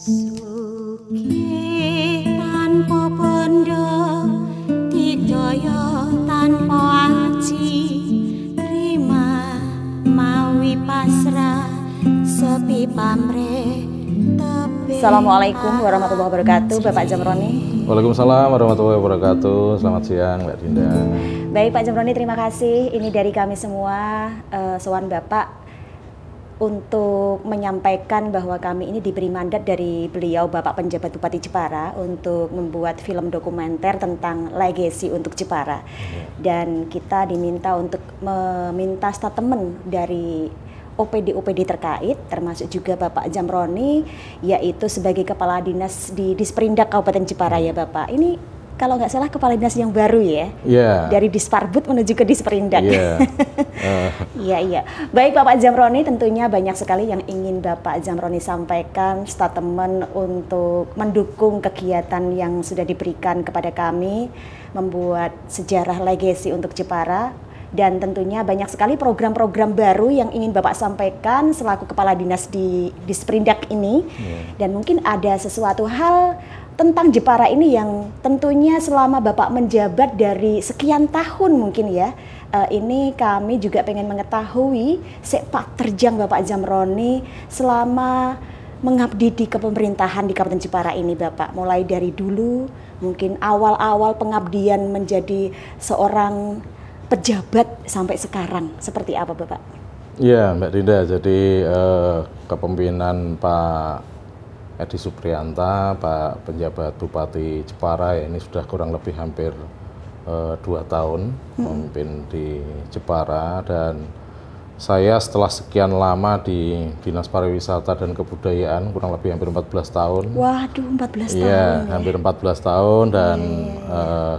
Sugih tanpa bondo, didaya tanpa aji, rima mawi pasrah, sepi pamrih tebe. Assalamualaikum warahmatullahi wabarakatuh, Bapak Jamroni. Waalaikumsalam warahmatullahi wabarakatuh. Selamat siang, Mbak Dinda. Baik Pak Jamroni, terima kasih. Ini dari kami semua, sowan Bapak untuk menyampaikan bahwa kami ini diberi mandat dari beliau Bapak Penjabat Bupati Jepara untuk membuat film dokumenter tentang legasi untuk Jepara. Dan kita diminta untuk meminta statement dari OPD-OPD terkait, termasuk juga Bapak Jamroni, yaitu sebagai Kepala Dinas di Disperindak Kabupaten Jepara ya Bapak. Ini kalau nggak salah Kepala Dinas yang baru ya? Iya. Dari Disparbud menuju ke Disperindak. Iya. Iya. Baik Bapak Jamroni, tentunya banyak sekali yang ingin Bapak Jamroni sampaikan, statement untuk mendukung kegiatan yang sudah diberikan kepada kami, membuat sejarah legasi untuk Jepara. Dan tentunya banyak sekali program-program baru yang ingin Bapak sampaikan selaku Kepala Dinas di Disperindak ini. Dan mungkin ada sesuatu hal tentang Jepara ini yang tentunya selama Bapak menjabat dari sekian tahun mungkin ya, ini kami juga pengen mengetahui sepak terjang Bapak Jamroni selama mengabdi di kepemerintahan di Kabupaten Jepara ini Bapak. Mulai dari dulu, mungkin awal-awal pengabdian menjadi seorang pejabat sampai sekarang, seperti apa Bapak? Iya Mbak Dinda, jadi kepemimpinan Pak Edi Supriyanta, Pak Penjabat Bupati Jepara ya, ini sudah kurang lebih hampir 2 tahun memimpin di Jepara, dan saya setelah sekian lama di Dinas Pariwisata dan Kebudayaan kurang lebih hampir 14 tahun. Waduh, 14 tahun. Iya, hampir 14 tahun dan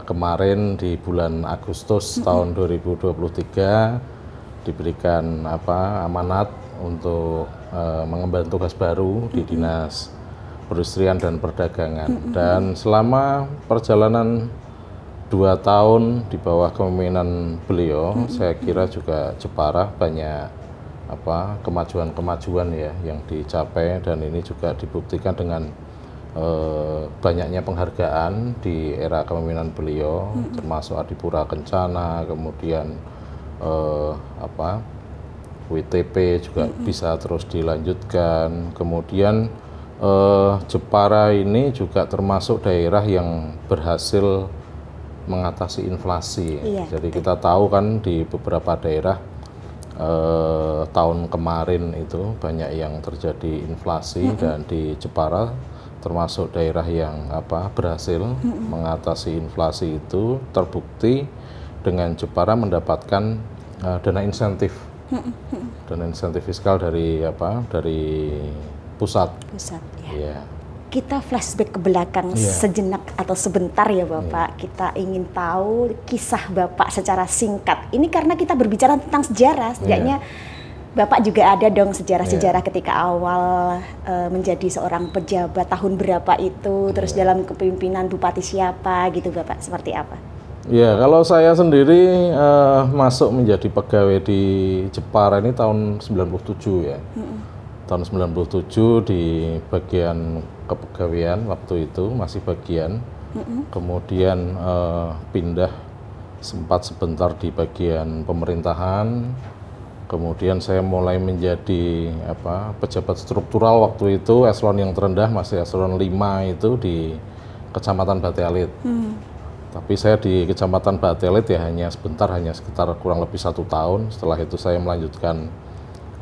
kemarin di bulan Agustus tahun 2023 diberikan amanat untuk mengemban tugas baru di Dinas Perindustrian dan Perdagangan. Dan selama perjalanan 2 tahun di bawah kepemimpinan beliau, saya kira juga Jepara banyak kemajuan-kemajuan ya yang dicapai, dan ini juga dibuktikan dengan banyaknya penghargaan di era kepemimpinan beliau, termasuk Adipura Kencana, kemudian WTP juga bisa terus dilanjutkan. Kemudian Jepara ini juga termasuk daerah yang berhasil mengatasi inflasi. Iya, jadi kita tahu kan di beberapa daerah tahun kemarin itu banyak yang terjadi inflasi, dan di Jepara termasuk daerah yang berhasil mengatasi inflasi itu, terbukti dengan Jepara mendapatkan dana insentif fiskal dari pusat ya. Kita flashback ke belakang sejenak atau sebentar ya Bapak. Kita ingin tahu kisah Bapak secara singkat. Ini karena kita berbicara tentang sejarah, setidaknya Bapak juga ada dong sejarah-sejarah ketika awal menjadi seorang pejabat tahun berapa itu, terus dalam kepemimpinan bupati siapa gitu Bapak, seperti apa? Ya, kalau saya sendiri masuk menjadi pegawai di Jepara ini tahun 97 ya. Tahun 97 di bagian kepegawaian waktu itu, masih bagian. Kemudian pindah sempat sebentar di bagian pemerintahan. Kemudian saya mulai menjadi pejabat struktural waktu itu, eselon yang terendah masih eselon 5 itu di Kecamatan Batelit. Tapi saya di Kecamatan Batelit ya hanya sebentar, hanya sekitar kurang lebih 1 tahun. Setelah itu saya melanjutkan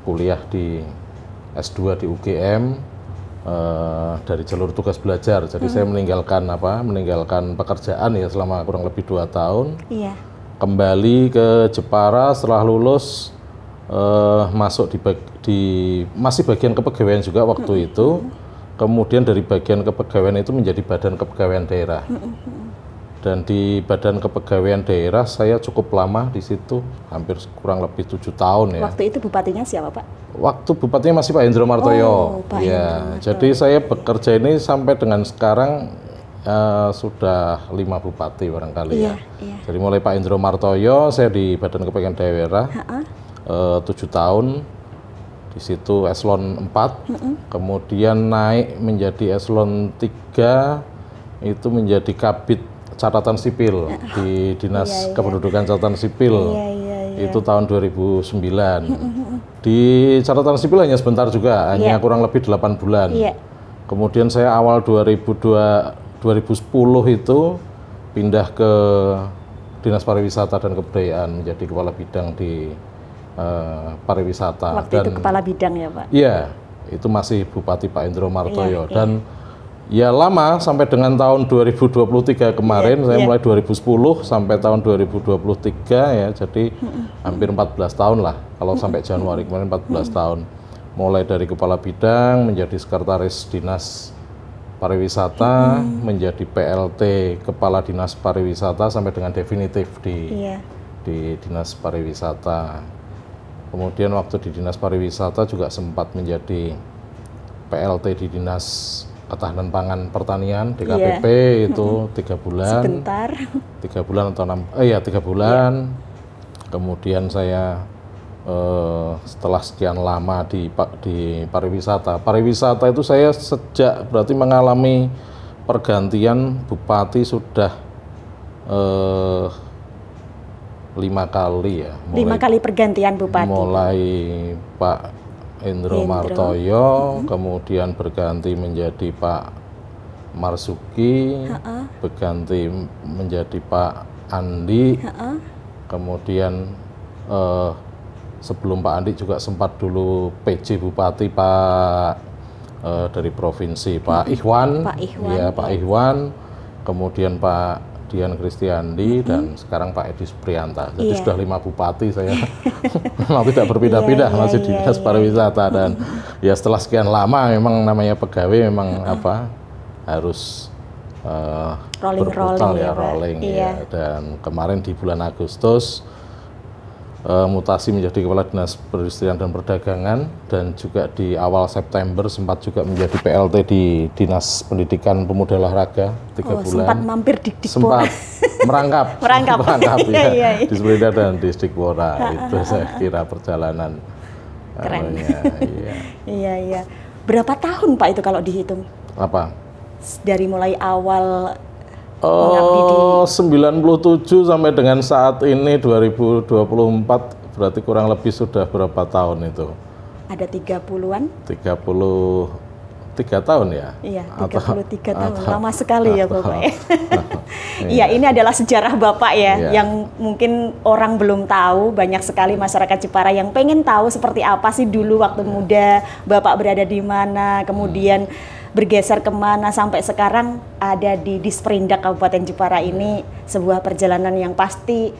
kuliah di S2 di UGM dari jalur tugas belajar. Jadi saya meninggalkan pekerjaan ya selama kurang lebih 2 tahun. Iya. Kembali ke Jepara setelah lulus, masuk masih bagian kepegawaian juga waktu itu. Kemudian dari bagian kepegawaian itu menjadi Badan Kepegawaian Daerah. Dan di Badan Kepegawaian Daerah saya cukup lama di situ, hampir kurang lebih 7 tahun ya. Waktu itu bupatinya siapa Pak? Waktu bupatinya masih Pak Hendro Martoyo. Oh, Pak ya, Hendro Martoyo. Jadi saya bekerja ini sampai dengan sekarang sudah 5 bupati barangkali ya. Jadi mulai Pak Hendro Martoyo, saya di Badan Kepegawaian Daerah 7 tahun. Di situ eselon 4, kemudian naik menjadi eselon 3, itu menjadi kabid catatan sipil di Dinas Kependudukan Catatan Sipil. Itu tahun 2009. Di catatan sipil hanya sebentar juga, hanya kurang lebih 8 bulan. Kemudian saya awal 2010 itu pindah ke Dinas Pariwisata dan Kebudayaan menjadi kepala bidang di pariwisata. Waktu itu kepala bidang ya Pak? Iya, itu masih Bupati Pak Endro Martoyo. Dan ya lama sampai dengan tahun 2023 kemarin, saya mulai 2010 sampai tahun 2023 ya, jadi hampir 14 tahun lah, kalau sampai Januari kemarin 14 tahun. Mulai dari kepala bidang, menjadi sekretaris Dinas Pariwisata, menjadi PLT Kepala Dinas Pariwisata sampai dengan definitif di Dinas Pariwisata. Kemudian waktu di Dinas Pariwisata juga sempat menjadi PLT di Dinas Ketahanan Pangan Pertanian DKPP itu 3 bulan. Sebentar. 3 bulan atau 3 bulan. Kemudian saya setelah sekian lama di pariwisata. Pariwisata itu saya sejak berarti mengalami pergantian bupati sudah 5 kali ya. 5 kali pergantian bupati. Mulai Pak Endro Martoyo, kemudian berganti menjadi Pak Marzuki, berganti menjadi Pak Andi, kemudian sebelum Pak Andi juga sempat dulu PJ Bupati Pak dari provinsi Pak Ikhwan, ya Pak Ikhwan, kemudian Pak Dian Kristiandi dan sekarang Pak Edi Supriyanta. Jadi sudah 5 bupati saya. Memang tidak berpindah-pindah, masih di Dinas Pariwisata. Dan ya setelah sekian lama memang namanya pegawai memang harus berputar ya, rolling ya. Dan kemarin di bulan Agustus mutasi menjadi Kepala Dinas Perindustrian dan Perdagangan, dan juga di awal September sempat juga menjadi PLT di Dinas Pendidikan Pemuda Olahraga 3 bulan. Sempat mampir di Dikpora. Sempat merangkap ya, di Sumedang dan di Dikpora. Itu saya kira perjalanan. Keren. Iya. Berapa tahun Pak itu kalau dihitung? Apa? Dari mulai awal 97 sampai dengan saat ini 2024, berarti kurang lebih sudah berapa tahun itu? Ada 30-an? 33 tahun ya? Iya, 33 tahun. Lama sekali ya Bapak ya. Iya, ini adalah sejarah Bapak ya, yang mungkin orang belum tahu, banyak sekali masyarakat Jepara yang pengen tahu seperti apa sih dulu waktu muda, Bapak berada di mana, kemudian bergeser kemana sampai sekarang ada di Disperindak Kabupaten Jepara ini, sebuah perjalanan yang pasti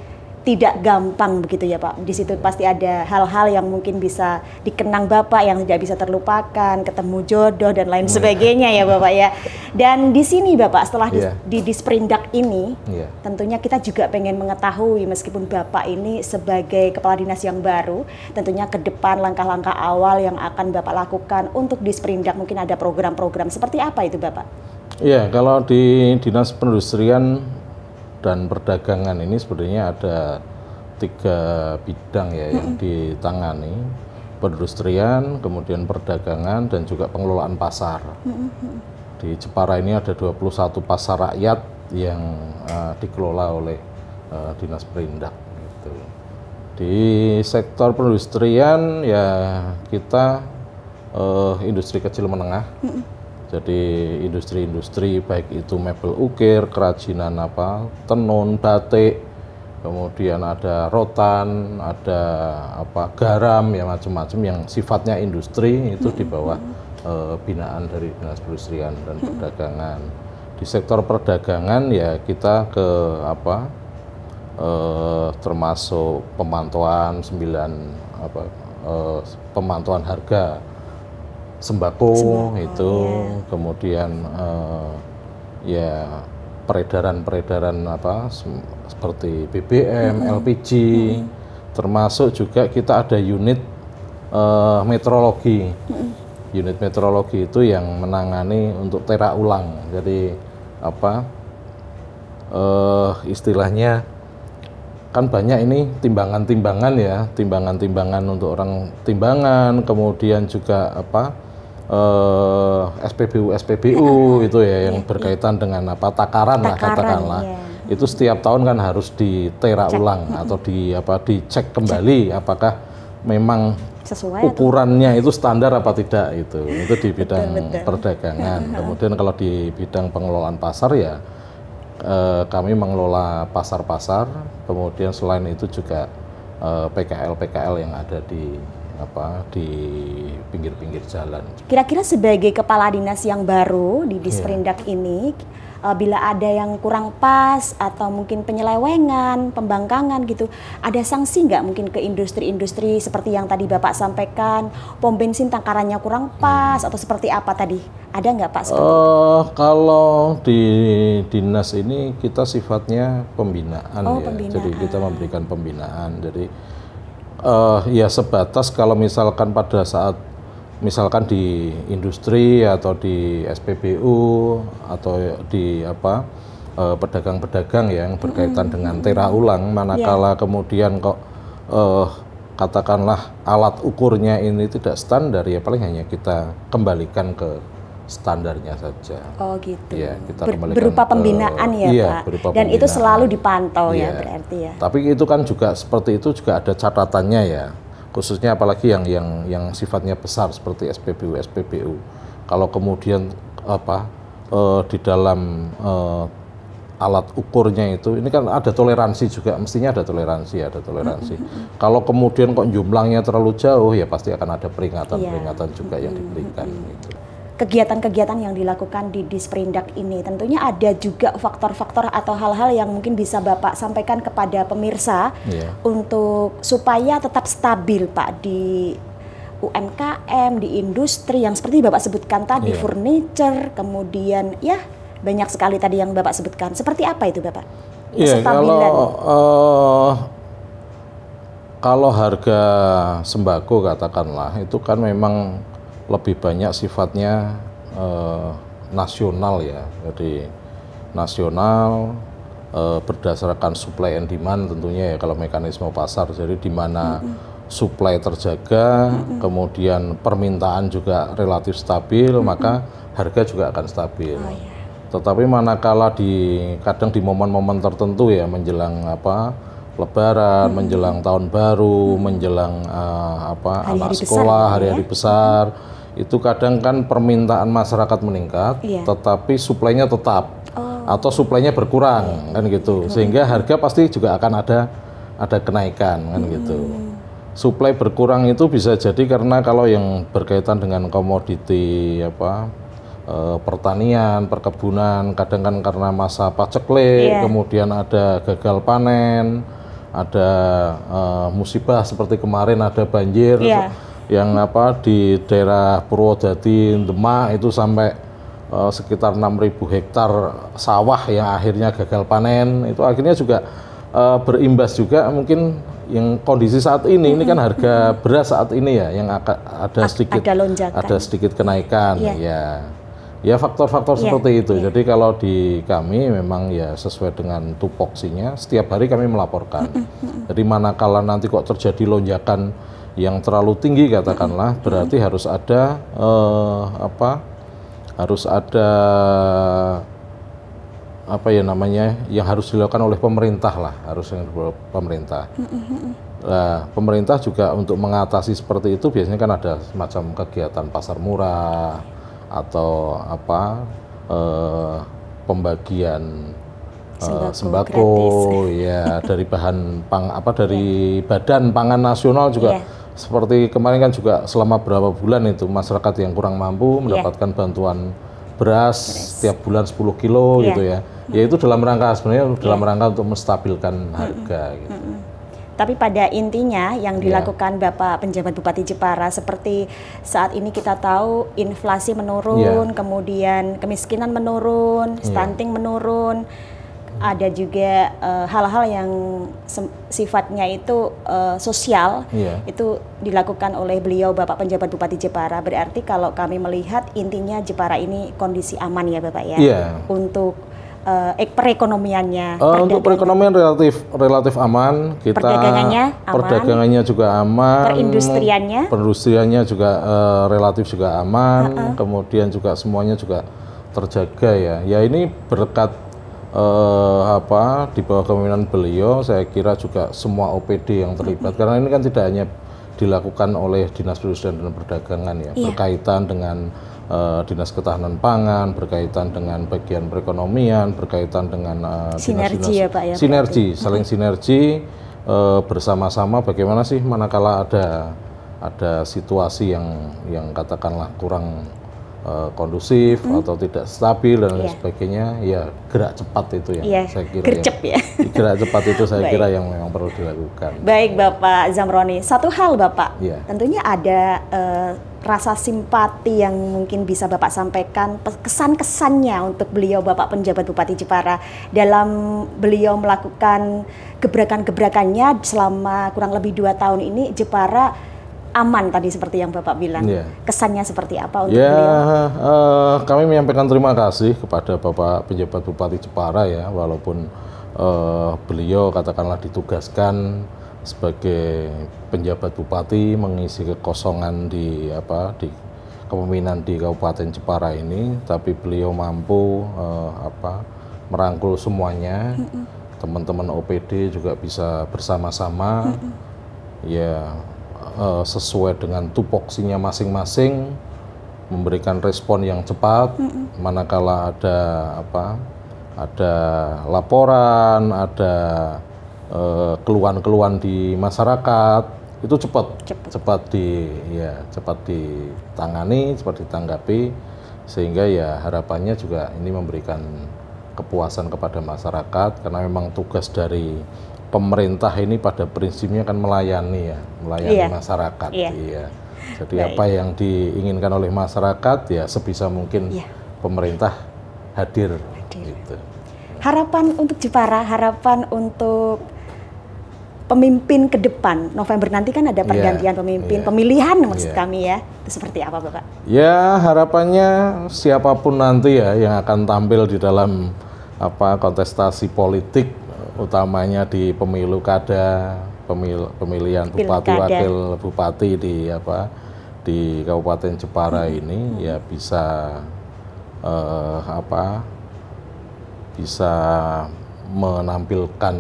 tidak gampang begitu ya Pak. Di situ pasti ada hal-hal yang mungkin bisa dikenang Bapak yang tidak bisa terlupakan, ketemu jodoh dan lain sebagainya ya Bapak ya. Dan di sini Bapak setelah di Disperindak ini, tentunya kita juga pengen mengetahui meskipun Bapak ini sebagai kepala dinas yang baru, tentunya ke depan langkah-langkah awal yang akan Bapak lakukan untuk Disperindak, mungkin ada program-program seperti apa itu Bapak? Iya, kalau di Dinas Perindustrian dan Perdagangan ini sebenarnya ada 3 bidang ya yang ditangani: perindustrian, kemudian perdagangan, dan juga pengelolaan pasar. Di Jepara ini ada 21 pasar rakyat yang dikelola oleh Dinas Perindak. Gitu. Di sektor perindustrian ya kita industri kecil menengah. Jadi industri-industri baik itu mebel ukir, kerajinan tenun, batik, kemudian ada rotan, ada garam ya, macam-macam yang sifatnya industri itu di bawah binaan dari Dinas Perindustrian dan Perdagangan. Di sektor perdagangan ya kita ke termasuk pemantauan pemantauan harga sembako itu, kemudian ya peredaran seperti BBM, LPG, termasuk juga kita ada unit meteorologi. Unit meteorologi itu yang menangani untuk terak ulang. Jadi istilahnya kan banyak ini timbangan-timbangan ya, timbangan-timbangan untuk orang timbangan, kemudian juga apa SPBU itu ya yang berkaitan dengan apa takaran lah katakanlah. Itu setiap tahun kan harus ditera ulang atau dicek kembali apakah memang sesuai ukurannya itu standar apa tidak itu di bidang perdagangan. Kemudian kalau di bidang pengelolaan pasar ya kami mengelola pasar-pasar, kemudian selain itu juga PKL yang ada di pinggir-pinggir jalan. Kira-kira sebagai kepala dinas yang baru di Disperindak ini, bila ada yang kurang pas atau mungkin penyelewengan, pembangkangan gitu, ada sanksi nggak mungkin ke industri-industri seperti yang tadi Bapak sampaikan, pom bensin takarannya kurang pas atau seperti apa tadi? Ada nggak Pak? Kalau di dinas ini kita sifatnya pembinaan pembinaan. Jadi kita memberikan pembinaan. Jadi ya sebatas kalau misalkan pada saat misalkan di industri atau di SPBU atau di pedagang-pedagang yang berkaitan dengan tera ulang, manakala kemudian kok katakanlah alat ukurnya ini tidak standar, ya paling hanya kita kembalikan ke standarnya saja. Oh gitu. Ya, kita berupa pembinaan Pak. Berupa dan pembinaan. itu selalu dipantau ya berarti ya. Tapi itu kan juga seperti itu juga ada catatannya ya. Khususnya apalagi yang sifatnya besar seperti SPBU. Kalau kemudian di dalam alat ukurnya itu, ini kan ada toleransi juga, mestinya ada toleransi. Kalau kemudian kok jumlahnya terlalu jauh, ya pasti akan ada peringatan juga yang diberikan. Gitu. Kegiatan-kegiatan yang dilakukan di Disperindak ini tentunya ada juga faktor-faktor atau hal-hal yang mungkin bisa Bapak sampaikan kepada pemirsa untuk supaya tetap stabil Pak di UMKM, di industri yang seperti Bapak sebutkan tadi, furniture, kemudian ya banyak sekali tadi yang Bapak sebutkan. Seperti apa itu Bapak? Iya, kalau harga sembako katakanlah itu kan memang lebih banyak sifatnya nasional ya, jadi nasional berdasarkan supply and demand tentunya ya kalau mekanisme pasar, jadi di mana supply terjaga, kemudian permintaan juga relatif stabil, maka harga juga akan stabil. Tetapi manakala kadang di momen-momen tertentu ya menjelang Lebaran, menjelang tahun baru, menjelang anak sekolah, hari-hari besar, itu kadang kan permintaan masyarakat meningkat, tetapi suplainya tetap atau suplainya berkurang kan gitu, sehingga harga pasti juga akan ada kenaikan kan gitu. Suplai berkurang itu bisa jadi karena kalau yang berkaitan dengan komoditi pertanian, perkebunan, kadang kan karena masa paceklik, kemudian ada gagal panen, ada musibah seperti kemarin ada banjir yang di daerah Purwodadi, Demak itu sampai sekitar 6.000 hektar sawah yang akhirnya gagal panen, itu akhirnya juga berimbas juga mungkin yang kondisi saat ini kan harga beras saat ini ya yang ada sedikit kenaikan ya faktor-faktor seperti itu. Jadi kalau di kami memang ya sesuai dengan tupoksinya setiap hari kami melaporkan. Jadi manakala nanti kok terjadi lonjakan yang terlalu tinggi katakanlah, berarti harus ada yang harus dilakukan oleh pemerintah lah, pemerintah. Nah, pemerintah juga untuk mengatasi seperti itu biasanya kan ada semacam kegiatan pasar murah atau pembagian sembako ya dari dari Badan Pangan Nasional juga. Seperti kemarin kan juga selama berapa bulan itu masyarakat yang kurang mampu mendapatkan bantuan beras setiap bulan 10 kilo gitu ya. Ya itu dalam rangka untuk menstabilkan harga gitu. Tapi pada intinya yang dilakukan Bapak Penjabat Bupati Jepara seperti saat ini kita tahu inflasi menurun, kemudian kemiskinan menurun, stunting menurun. Ada juga hal-hal yang sifatnya itu sosial, itu dilakukan oleh beliau Bapak Penjabat Bupati Jepara. Berarti kalau kami melihat intinya Jepara ini kondisi aman ya Bapak ya, untuk perekonomiannya? Untuk perekonomian relatif aman. Kita perdagangannya juga aman. Perindustriannya juga relatif juga aman. Kemudian juga semuanya juga terjaga ya. Ya ini berkat di bawah kepemimpinan beliau, saya kira juga semua OPD yang terlibat. Karena ini kan tidak hanya dilakukan oleh Dinas Perindustrian dan Perdagangan ya, berkaitan dengan Dinas Ketahanan Pangan, berkaitan dengan bagian perekonomian, berkaitan dengan sinergi ya Pak ya. Sinergi, saling sinergi bersama-sama. Bagaimana sih manakala ada situasi yang katakanlah kurang kondusif atau tidak stabil dan lain sebagainya, ya gerak cepat itu yang saya kira gerak cepat itu saya kira yang memang perlu dilakukan. Baik Bapak Zamroni, satu hal Bapak, tentunya ada rasa simpati yang mungkin bisa Bapak sampaikan, kesan-kesannya untuk beliau Bapak penjabat Bupati Jepara dalam beliau melakukan gebrakan-gebrakannya selama kurang lebih 2 tahun ini. Jepara aman tadi seperti yang Bapak bilang. Kesannya seperti apa untuk beliau? Kami menyampaikan terima kasih kepada Bapak penjabat Bupati Jepara ya, walaupun beliau katakanlah ditugaskan sebagai penjabat bupati mengisi kekosongan di kepemimpinan di Kabupaten Jepara ini, tapi beliau mampu merangkul semuanya. Teman-teman OPD juga bisa bersama-sama ya sesuai dengan tupoksinya masing-masing, memberikan respon yang cepat manakala ada laporan, ada keluhan-keluhan di masyarakat, itu cepat ditangani, cepat ditanggapi, sehingga ya harapannya juga ini memberikan kepuasan kepada masyarakat, karena memang tugas dari pemerintah ini pada prinsipnya kan melayani masyarakat. Jadi apa yang diinginkan oleh masyarakat ya sebisa mungkin pemerintah hadir. Gitu. Harapan untuk Jepara, harapan untuk pemimpin ke depan. November nanti kan ada pergantian pemimpin, pemilihan maksud kami ya. Itu seperti apa Bapak? Ya harapannya siapapun nanti ya yang akan tampil di dalam kontestasi politik, utamanya di pemilu kada, pemilihan bupati wakil bupati di Kabupaten Jepara ini ya bisa bisa menampilkan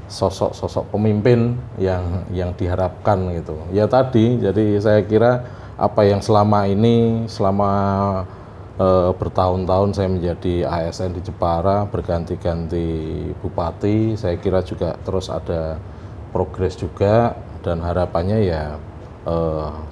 sosok-sosok pemimpin yang diharapkan gitu. Ya tadi, jadi saya kira apa yang selama bertahun-tahun saya menjadi ASN di Jepara, berganti-ganti bupati, saya kira juga terus ada progres juga, dan harapannya ya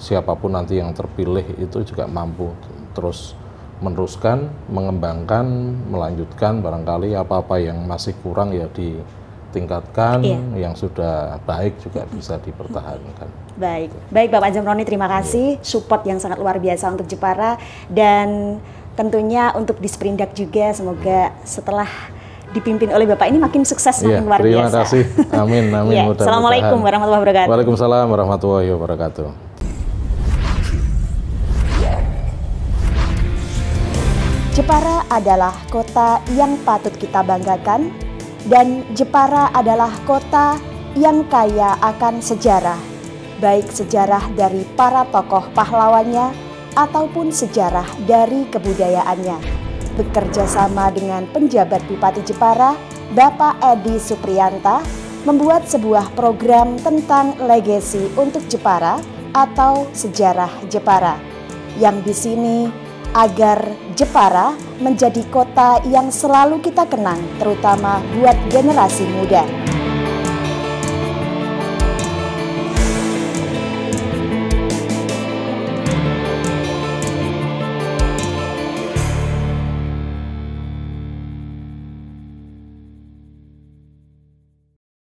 siapapun nanti yang terpilih itu juga mampu terus meneruskan, mengembangkan, melanjutkan, barangkali apa-apa yang masih kurang ya ditingkatkan, yang sudah baik juga bisa dipertahankan. Baik Bapak Zamroni, terima kasih support yang sangat luar biasa untuk Jepara, dan tentunya untuk Disperindak juga, semoga setelah dipimpin oleh Bapak ini makin sukses, makin luar biasa. Terima kasih, amin. Assalamualaikum warahmatullahi wabarakatuh. Waalaikumsalam warahmatullahi wabarakatuh. Jepara adalah kota yang patut kita banggakan, dan Jepara adalah kota yang kaya akan sejarah, baik sejarah dari para tokoh pahlawannya ataupun sejarah dari kebudayaannya. Bekerja sama dengan penjabat Bupati Jepara, Bapak Edi Supriyanta, membuat sebuah program tentang legasi untuk Jepara atau sejarah Jepara, yang di sini agar Jepara menjadi kota yang selalu kita kenang, terutama buat generasi muda.